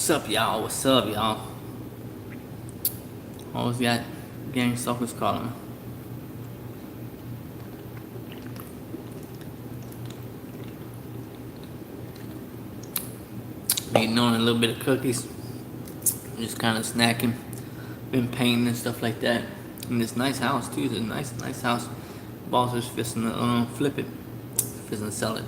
What's up, y'all? What's up, y'all? Always got gang stalkers calling. Eating on a little bit of cookies. Just kind of snacking. Been painting and stuff like that. In this nice house too. It's a nice house. Boss is fixing to flip it. Fixing to sell it.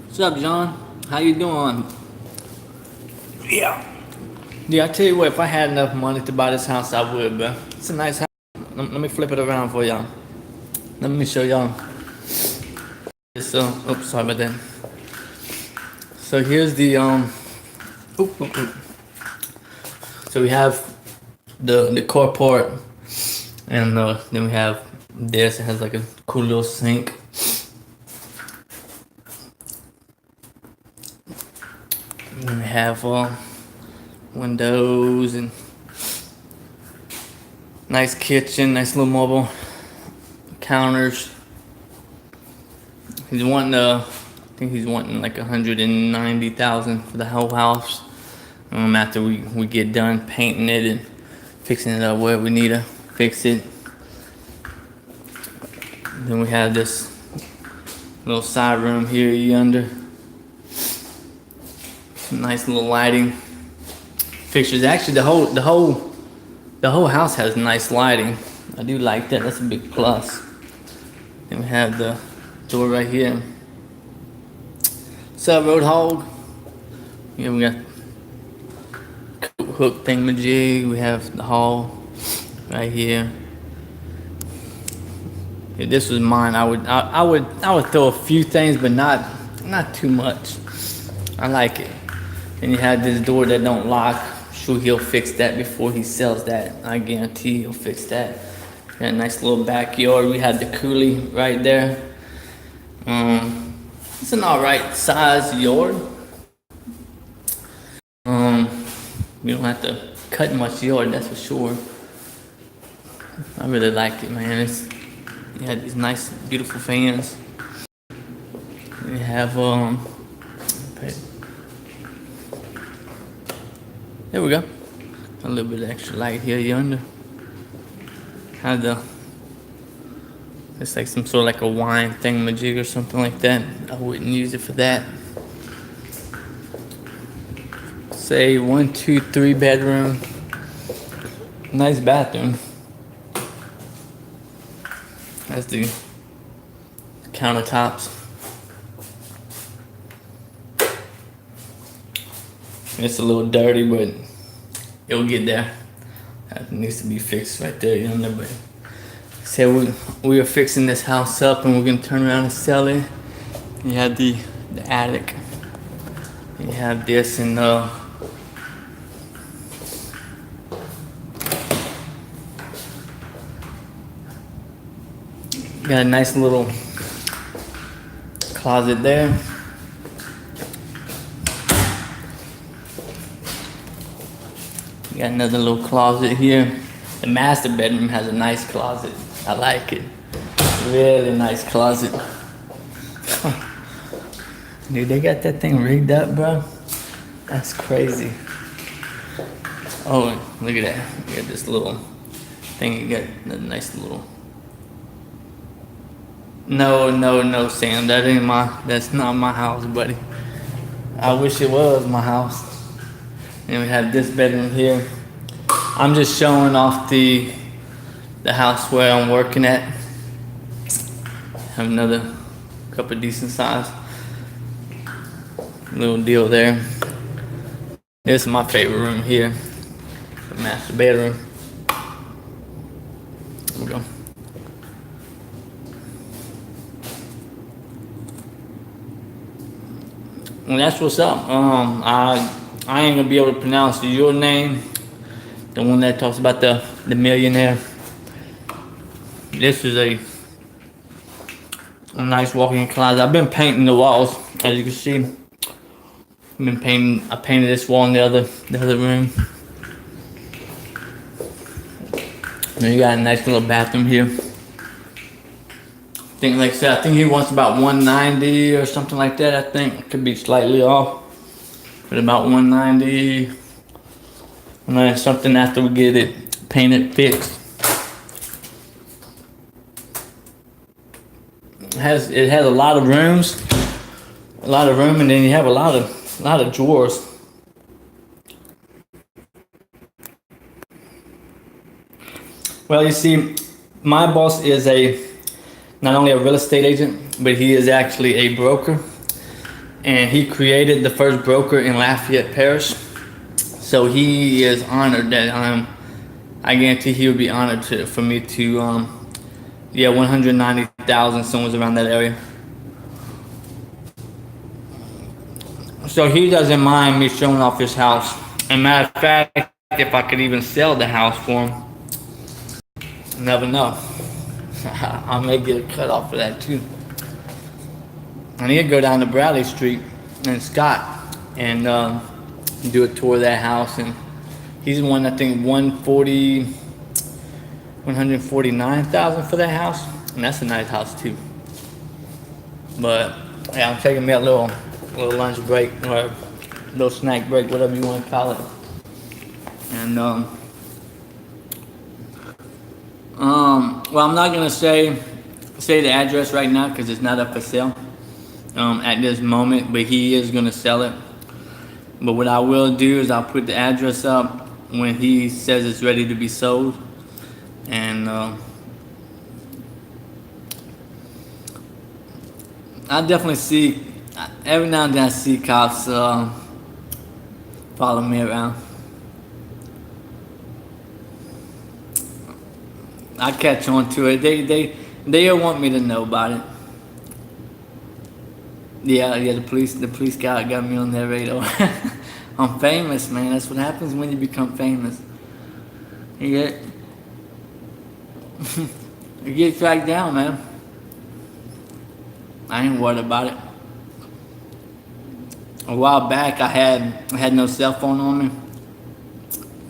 What's up, John? How you doing? Yeah, I tell you what, if I had enough money to buy this house, I would, bro. It's a nice house. Let me flip it around for y'all. Let me show y'all. So, oops, sorry about that. So here's the So we have the carport, and then we have this. It has like a cool little sink. And we have windows and nice kitchen, nice little mobile counters. He's wanting I think he's wanting like 190,000 for the whole house. After we get done painting it and fixing it up where we need to fix it. Then we have this little side room here yonder. Some nice little lighting fixtures. Actually, the whole house has nice lighting. I do like that. That's a big plus. Then we have the door right here. What's up, Roadhog? Yeah, we got hook thingamajig. We have the hall right here. If this was mine, I would throw a few things, but not too much. I like it. And you have this door that don't lock. Sure, he'll fix that before he sells that. I guarantee he'll fix that. Got a nice little backyard. We have the coulee right there. It's an alright size yard. We don't have to cut much yard, that's for sure. I really like it, man. You have these nice, beautiful fans. We have there we go. A little bit of extra light here yonder. Have it's like some sort of like a wine thingamajig or something like that. I wouldn't use it for that. Say 1, 2, 3 bedroom. Nice bathroom. That's the countertops. It's a little dirty, but it'll get there. That needs to be fixed right there, you know. But say we are fixing this house up, and we're gonna turn around and sell it. You have the attic. You have this, and got a nice little closet there. Got another little closet here. The master bedroom has a nice closet. I like it. Really nice closet. Dude, they got that thing rigged up, bro. That's crazy. Oh, look at that. You got this little thing. You got a nice little. No, Sam. That's not my house, buddy. I wish it was my house. And we have this bedroom here. I'm just showing off the house where I'm working at. Have another couple of decent size little deal there. This is my favorite room here, the master bedroom. There we go. And that's what's up. I ain't gonna be able to pronounce your name, the one that talks about the millionaire. This is a nice walk-in closet. I've been painting the walls, as you can see. I painted this wall in the other room. And you got a nice little bathroom here. think, like I said, I think he wants about 190 or something like that. I think it could be slightly off, but about 190. And then something after we get it painted, fixed. It has a lot of rooms, and then you have a lot of drawers. Well, you see, my boss is not only a real estate agent, but he is actually a broker, and he created the first broker in Lafayette Parish. So he is honored that I guarantee he would be honored for me to 190,000, somewhere around that area. So he doesn't mind me showing off his house. And matter of fact, if I could even sell the house for him, you never know. I may get a cut off of that too. I need to go down to Bradley Street and Scott and do a tour of that house. And he's won, I think, 149,000 for that house, and that's a nice house too. But yeah, I'm taking me a little lunch break or little snack break, whatever you want to call it. And well, I'm not gonna say the address right now because it's not up for sale at this moment, but he is gonna sell it. But what I will do is I'll put the address up when he says it's ready to be sold. And I definitely see, every now and then I see cops follow me around. I catch on to it. They want me to know about it. Yeah, the police got me on their radar. I'm famous, man. That's what happens when you become famous. You get tracked down, man. I ain't worried about it. A while back, I had no cell phone on me,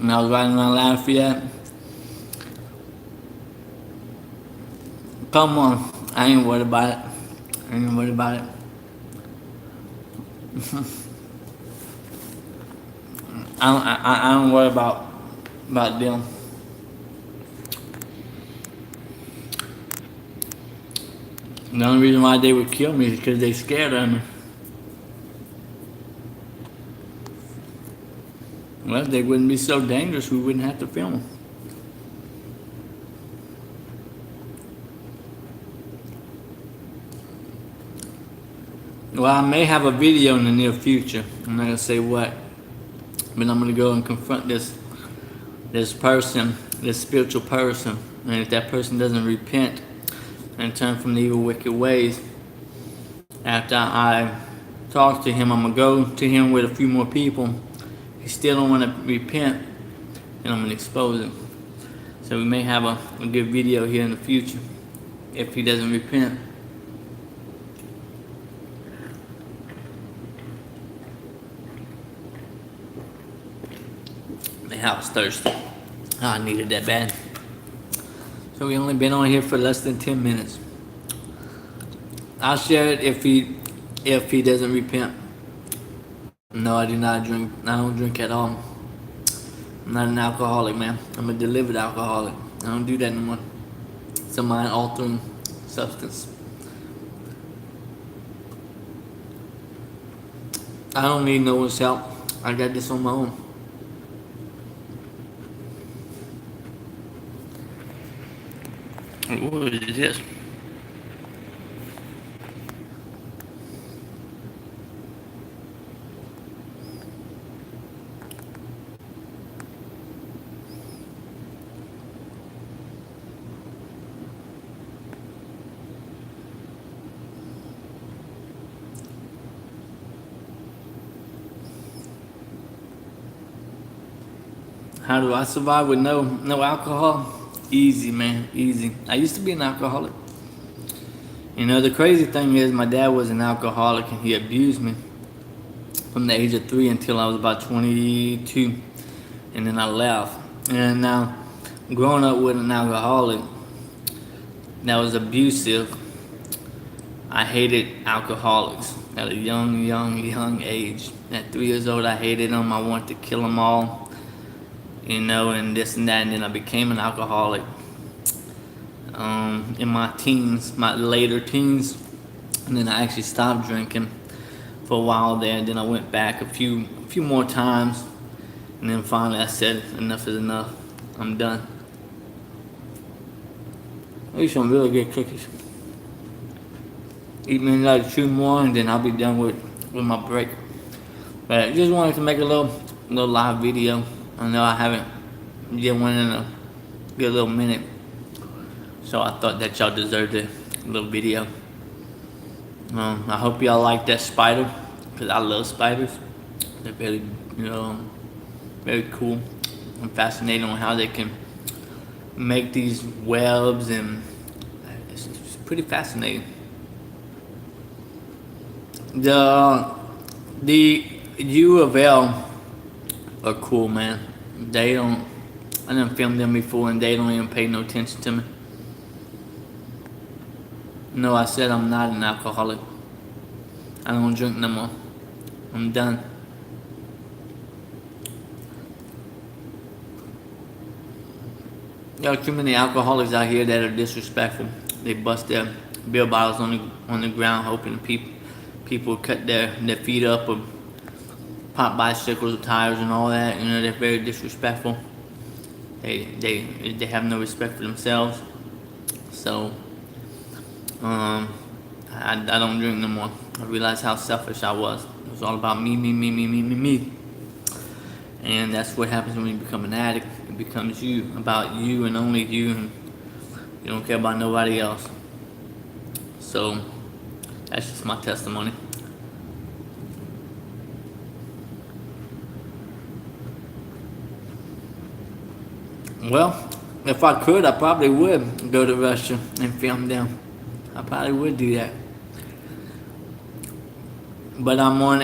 and I was riding around Lafayette. Come on, I ain't worried about it. I don't worry about them. The only reason why they would kill me is because they scared of me. Well, if they wouldn't be so dangerous, we wouldn't have to film them. Well, I may have a video in the near future. I'm not gonna say what, but I'm gonna go and confront this person, this spiritual person, and if that person doesn't repent and turn from the evil, wicked ways, after I talk to him, I'm gonna go to him with a few more people. He still don't want to repent, and I'm gonna expose him. So we may have a good video here in the future if he doesn't repent. Man, I was thirsty. I needed that bad. So we only been on here for less than 10 minutes. I'll share it if he doesn't repent. No, I do not drink. I don't drink at all. I'm not an alcoholic, man. I'm a delivered alcoholic. I don't do that anymore. It's a mind-altering substance. I don't need no one's help. I got this on my own. What is this? How do I survive with no alcohol? Easy, man, easy. I used to be an alcoholic. You know, the crazy thing is my dad was an alcoholic and he abused me from the age of 3 until I was about 22. And then I left. And now, growing up with an alcoholic that was abusive, I hated alcoholics at a young age. At 3 years old, I hated them. I wanted to kill them all, and this and that. And then I became an alcoholic in my teens, my later teens. And then I actually stopped drinking for a while there. And then I went back a few more times. And then finally I said, enough is enough. I'm done. I eat some really good cookies. Eat me another 2 more and then I'll be done with my break. But I just wanted to make a little live video. I know I haven't did one in a good little minute. So I thought that y'all deserved a little video. I hope y'all like that spider, because I love spiders. They're very, very cool and fascinating on how they can make these webs, and it's pretty fascinating. The U of L are cool, man. I done filmed them before and they don't even pay no attention to me. No, I said I'm not an alcoholic. I don't drink no more. I'm done. There are too many alcoholics out here that are disrespectful. They bust their beer bottles on the ground, hoping people cut their feet up or pop bicycles or tires and all that. They're very disrespectful. They have no respect for themselves. So I don't drink no more. I realized how selfish I was. It was all about me. And that's what happens when you become an addict. It becomes about you and only you, and you don't care about nobody else. So that's just my testimony. Well, if I could, I probably would go to Russia and film them. I probably would do that. But I'm on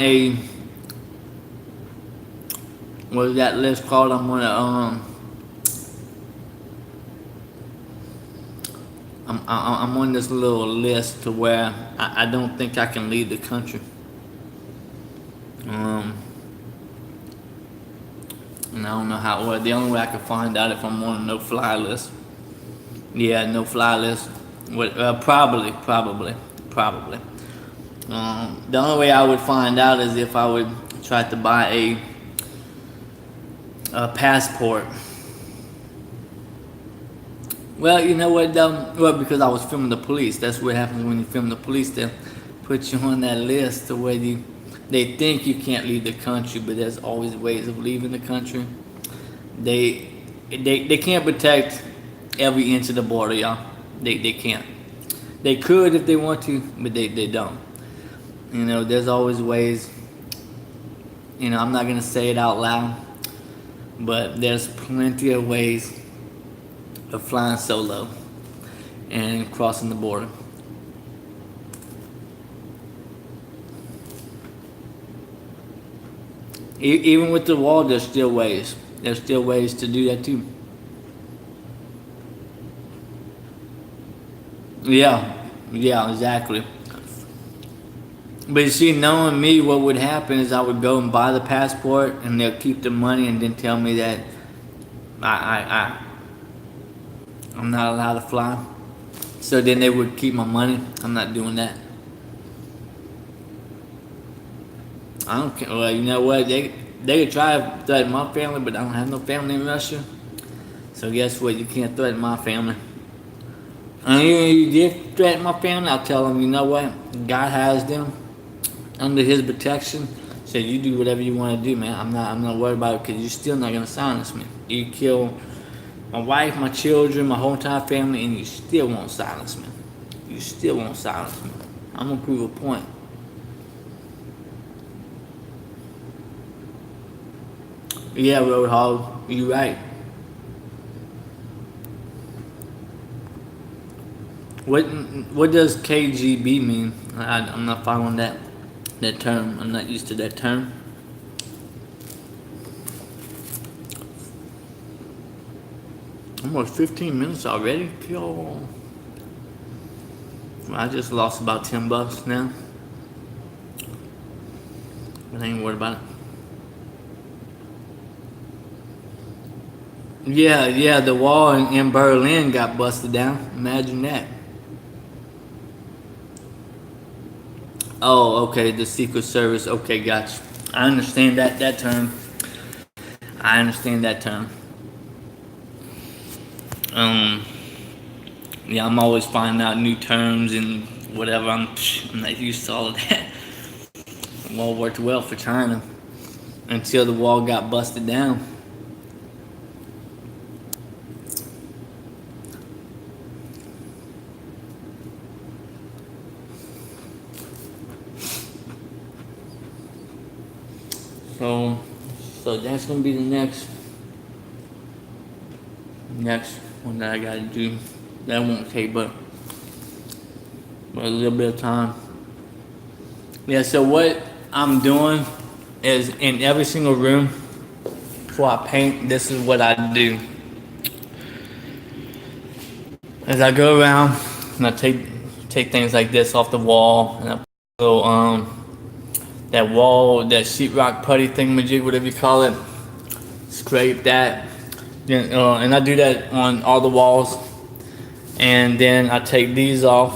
what is that list called? I'm on I'm on this little list to where I don't think I can leave the country. And I don't know how. Well, the only way I can find out if I'm on a no-fly list. Yeah, no-fly list. Probably. The only way I would find out is if I would try to buy a passport. Well, you know what though? Well, because I was filming the police. That's what happens when you film the police. They'll put you on that list to where they think you can't leave the country, but there's always ways of leaving the country. They can't protect every inch of the border, y'all. They can't. They could if they want to, but they don't. There's always ways. I'm not gonna say it out loud, but there's plenty of ways of flying solo and crossing the border. Even with the wall, there's still ways. There's still ways to do that too. Yeah, exactly. But you see, knowing me, what would happen is I would go and buy the passport, and they'll keep the money and then tell me that I'm not allowed to fly. So then they would keep my money. I'm not doing that. I don't care. Well, you know what? They could try to threaten my family, but I don't have no family in Russia. So guess what? You can't threaten my family. And even if you did threaten my family, I'll tell them, you know what? God has them under His protection. So you do whatever you want to do, man. I'm not worried about it, because you're still not gonna silence me. You kill my wife, my children, my whole entire family, and you still won't silence me. You still won't silence me. I'm gonna prove a point. Yeah, Roadhog, you're right. What does KGB mean? I'm not following that term. I'm not used to that term. Almost 15 minutes already? Yo. I just lost about $10 now. But I ain't worried about it. Yeah, the wall in Berlin got busted down. Imagine that. Oh, okay, the Secret Service. Okay, gotcha. I understand that term. I understand that term. Um, yeah, I'm always finding out new terms and whatever. I'm not used to all of that. The wall worked well for China until the wall got busted down. So that's gonna be the next one that I gotta do. That won't take but a little bit of time. Yeah, so what I'm doing is in every single room before I paint, this is what I do. As I go around and I take things like this off the wall and I put that sheetrock putty thingamajig, whatever you call it, scrape that. And I do that on all the walls. And then I take these off,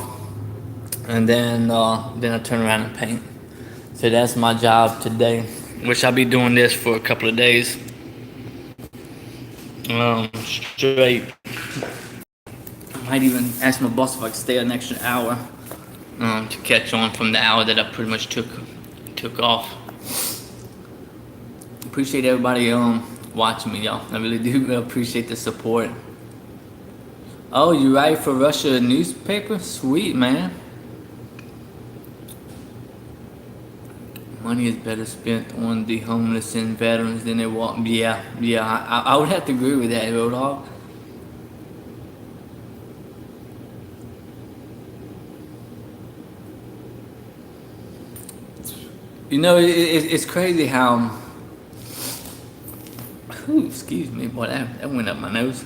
and then I turn around and paint. So that's my job today, which I'll be doing this for a couple of days straight. I might even ask my boss if I could stay an extra hour to catch on from the hour that I pretty much took off. Appreciate everybody watching me, y'all. I really do appreciate the support. Oh, you write for Russia newspaper? Sweet, man. Money is better spent on the homeless and veterans than they walk. Yeah, I would have to agree with that, Road Hog. You know, it's crazy how. Ooh, excuse me, boy, that went up my nose.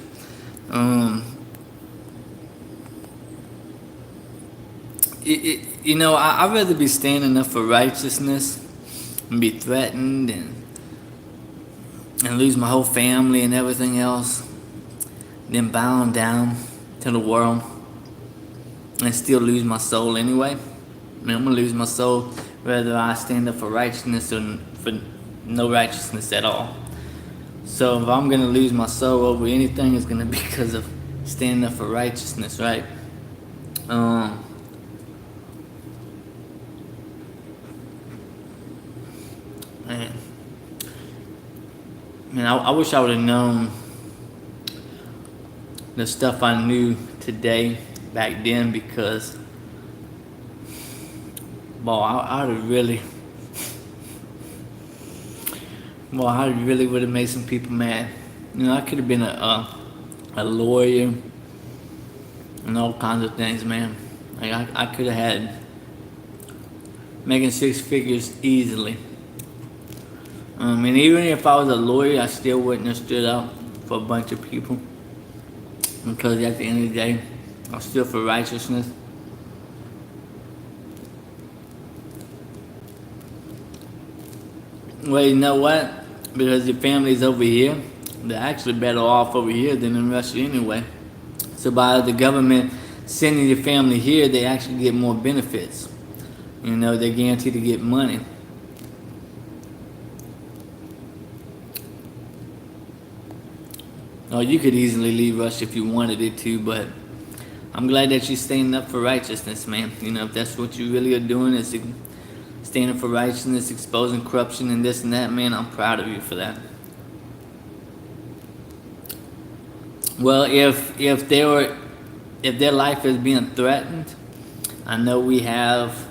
You know, I'd rather be standing up for righteousness and be threatened and lose my whole family and everything else than bound down to the world and still lose my soul anyway. I mean, I'm gonna lose my soul whether I stand up for righteousness or for no righteousness at all. So if I'm gonna lose my soul over anything, it's gonna be because of standing up for righteousness, right? Man, I wish I would have known the stuff I knew today back then, because, boy, I really would have made some people mad. You know, I could have been a lawyer and all kinds of things, man. Like I could have had making 6 figures easily. And even if I was a lawyer, I still wouldn't have stood up for a bunch of people, because at the end of the day, I'm still for righteousness. Well, you know what? Because your family's over here, they're actually better off over here than in Russia anyway. So by the government sending your family here, they actually get more benefits. You know, they're guaranteed to get money. Oh, you could easily leave Russia if you wanted it to, but I'm glad that you're standing up for righteousness, man. You know, if that's what you really are doing, is standing for righteousness, exposing corruption and this and that, man, I'm proud of you for that. Well, if their life is being threatened, I know we have.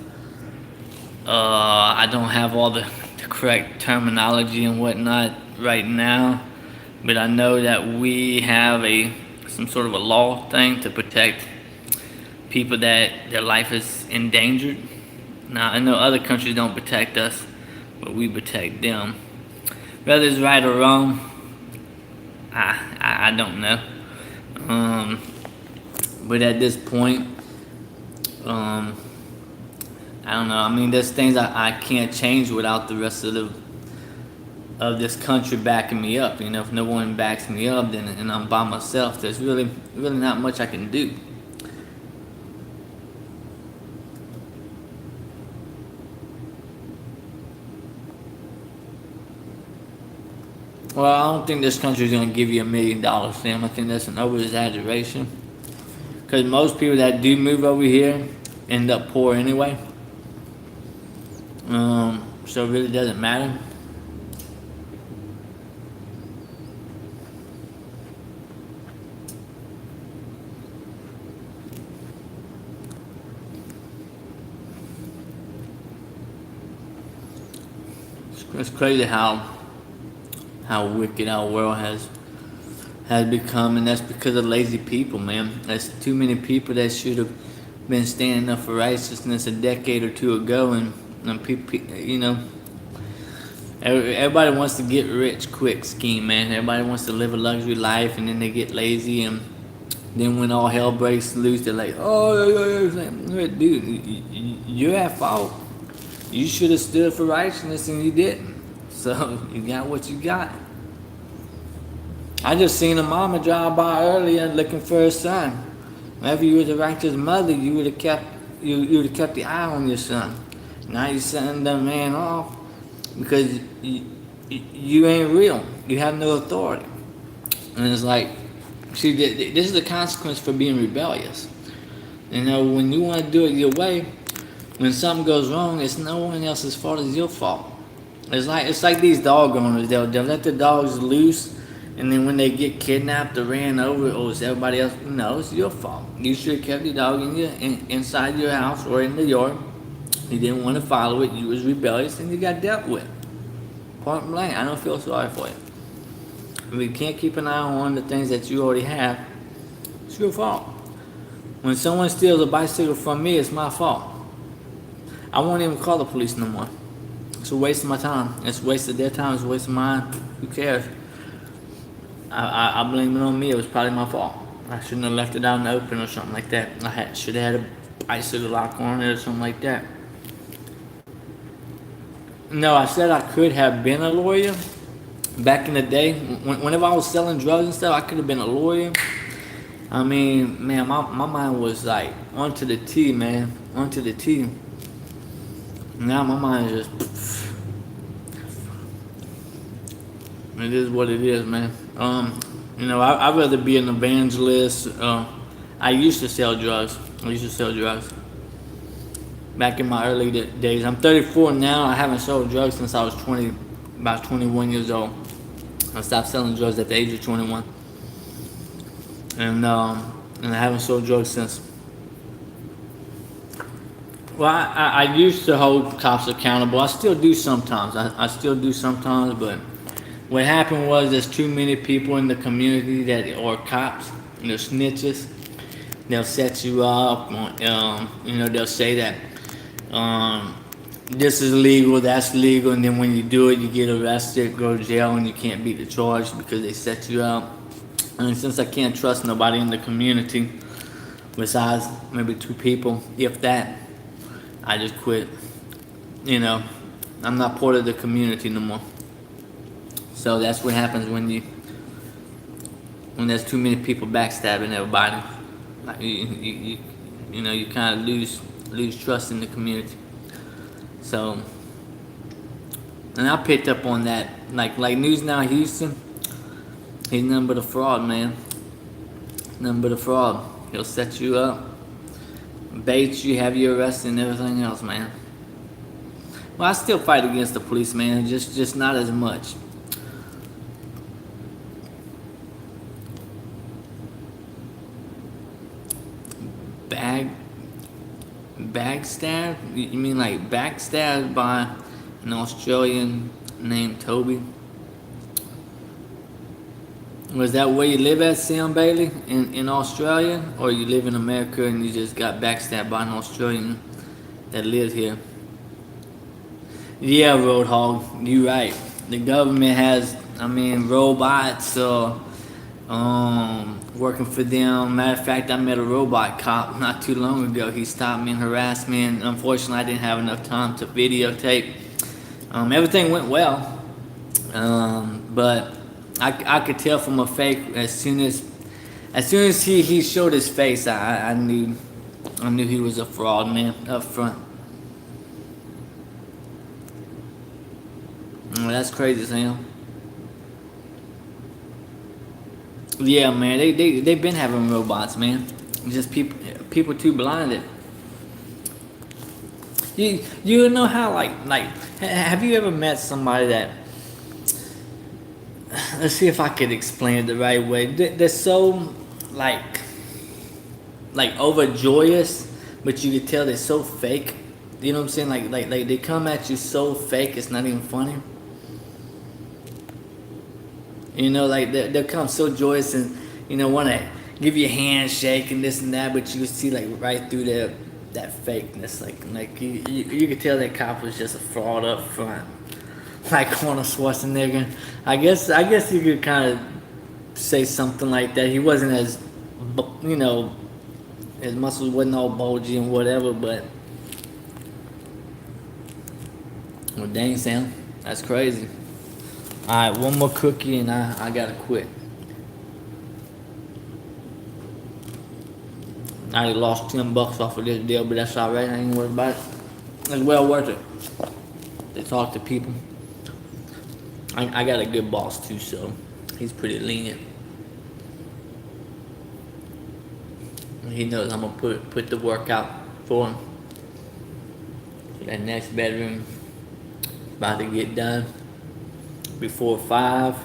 I don't have all the correct terminology and whatnot right now, but I know that we have some sort of a law thing to protect people that their life is endangered. Now, I know other countries don't protect us, but we protect them. Whether it's right or wrong, I don't know. But at this point, Um, I don't know. I mean, there's things I can't change without the rest of this country backing me up. You know, if no one backs me up, then and I'm by myself, there's really not much I can do. Well, I don't think this country's gonna give you $1 million, Sam. I think that's an over exaggeration. Because most people that do move over here end up poor anyway. So it really doesn't matter. It's crazy how wicked our world has become, and that's because of lazy people, man. That's too many people that should have been standing up for righteousness a decade or two ago, and people, you know, everybody wants to get rich quick scheme, man. Everybody wants to live a luxury life, and then they get lazy, and then when all hell breaks loose, they're like, oh, dude, you're at fault. You should have stood for righteousness, and you didn't. So you got what you got. I just seen a mama drive by earlier looking for her son. If you was a righteous mother, you would have kept the eye on your son. Now you sending the man off because you ain't real. You have no authority. And it's like, see, this is the consequence for being rebellious. You know, when you want to do it your way, when something goes wrong, it's no one else's fault. It's your fault. It's like these dog owners. They'll let the dogs loose. And then when they get kidnapped or ran over, it's everybody else. No, it's your fault. You should have kept the dog inside your house or in the yard. You didn't want to follow it. You was rebellious and you got dealt with. Point blank. I don't feel sorry for you. If you can't keep an eye on the things that you already have, it's your fault. When someone steals a bicycle from me, it's my fault. I won't even call the police no more. It's a waste of my time. It's a waste of their time. It's a waste of mine. Who cares? I blame it on me. It was probably my fault. I shouldn't have left it out in the open or something like that. Should have had a bicycle lock on it or something like that. No, I said I could have been a lawyer back in the day. Whenever I was selling drugs and stuff, I could have been a lawyer. I mean, man, my mind was like onto the T, man, onto the T. Now my mind is just, it is what it is, man. You know, I'd rather be an evangelist. I used to sell drugs. Back in my early days. I'm 34 now. I haven't sold drugs since I was about 21 years old. I stopped selling drugs at the age of 21. And I haven't sold drugs since. Well, I used to hold cops accountable. I still do sometimes. I still do sometimes, but what happened was there's too many people in the community that are cops, and they're snitches. They'll set you up. You know, they'll say that this is legal, that's legal, and then when you do it, you get arrested, go to jail, and you can't beat the charge because they set you up. And since I can't trust nobody in the community, besides maybe 2 people, if that, I just quit. You know, I'm not part of the community no more. So that's what happens when there's too many people backstabbing everybody. Like you know, you kind of lose trust in the community. So, and I picked up on that. Like News Now Houston, he's nothing but a fraud, man. Nothing but a fraud. He'll set you up, bait you, have you arrested, and everything else, man. Well, I still fight against the police, man. Just not as much. Backstab? You mean like backstabbed by an Australian named Toby? Was that where you live at, Sam Bailey, in Australia? Or you live in America and you just got backstabbed by an Australian that lives here? Yeah, Roadhog, you're right. The government has, robots, working for them. Matter of fact, I met a robot cop not too long ago. He stopped me and harassed me, and unfortunately, I didn't have enough time to videotape. Everything went well, but I could tell from a fake as soon as he showed his face, I knew he was a fraud, man, up front. That's crazy, Sam. Yeah, man, they've been having robots, man. Just people too blinded. You know how have you ever met somebody that, let's see if I could explain it the right way. They're so like overjoyous, but you could tell they're so fake. You know what I'm saying? Like they come at you so fake, it's not even funny. You know, like they'll come so joyous and want to give you a handshake and this and that, but you can see like right through that fakeness. Like you could tell that cop was just a fraud up front, like Arnold Schwarzenegger. I guess you could kind of say something like that. He wasn't as his muscles wasn't all bulgy and whatever, but well, dang, Sam, that's crazy. Alright, one more cookie and I gotta quit. I already lost $10 off of this deal, but that's alright. I ain't worried about it. It's well worth it to talk to people. I got a good boss too, so he's pretty lenient. He knows I'm gonna put the work out for him. So that next bedroom is about to get done before 5.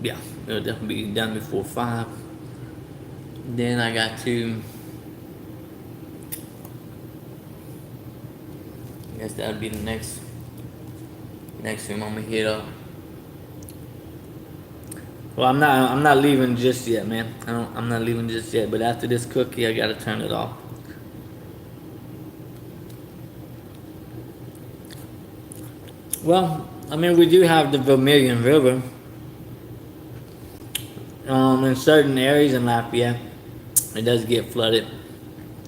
Yeah, it'll definitely be done before 5. Then I got to, I guess that'll be the next room I'm gonna hit up. Well, I'm not leaving just yet, man. I'm not leaving just yet. But after this cookie, I gotta turn it off. Well, I mean, we do have the Vermilion River. In certain areas in Lafayette, it does get flooded.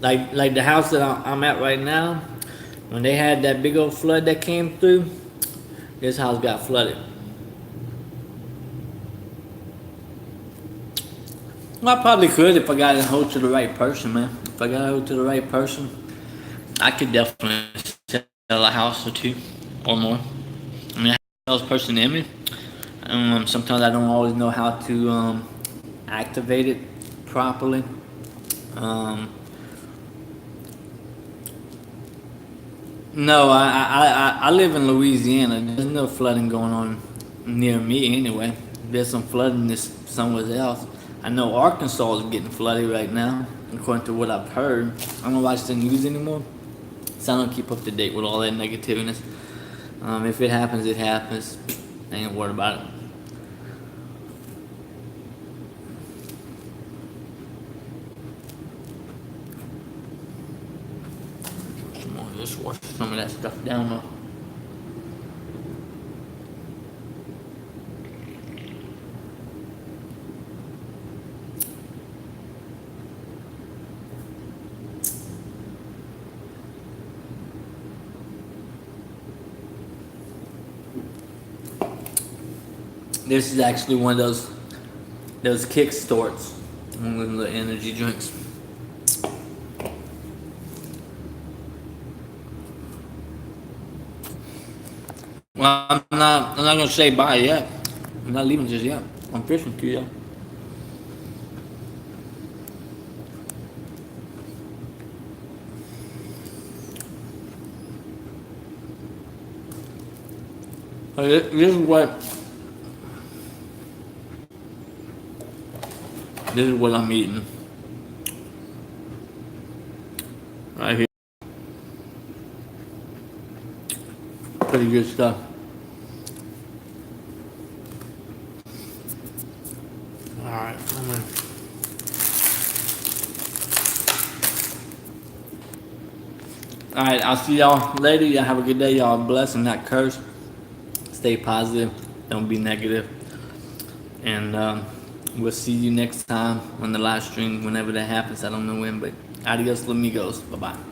Like the house that I'm at right now, when they had that big old flood that came through, this house got flooded. Well, I probably could if I got a hold to the right person, man. If I got a hold to the right person, I could definitely sell a house or two or more. I mean, I have a salesperson in me. Sometimes I don't always know how to activate it properly. No, I live in Louisiana. There's no flooding going on near me anyway. There's some flooding somewhere else. I know Arkansas is getting flooded right now, according to what I've heard. I don't watch the news anymore, so I don't keep up to date with all that negativeness. If it happens, it happens. I ain't worried about it. Come on, just wash some of that stuff down though. This is actually one of those kick storts, one of the energy drinks. Well, I'm not gonna say bye yet. I'm not leaving just yet. I'm fishing to you. This is what I'm eating. Right here. Pretty good stuff. Alright, Alright, I'll see y'all later. Y'all have a good day. Y'all bless and not curse. Stay positive. Don't be negative. And we'll see you next time on the live stream, whenever that happens. I don't know when, but adios, amigos. Bye bye.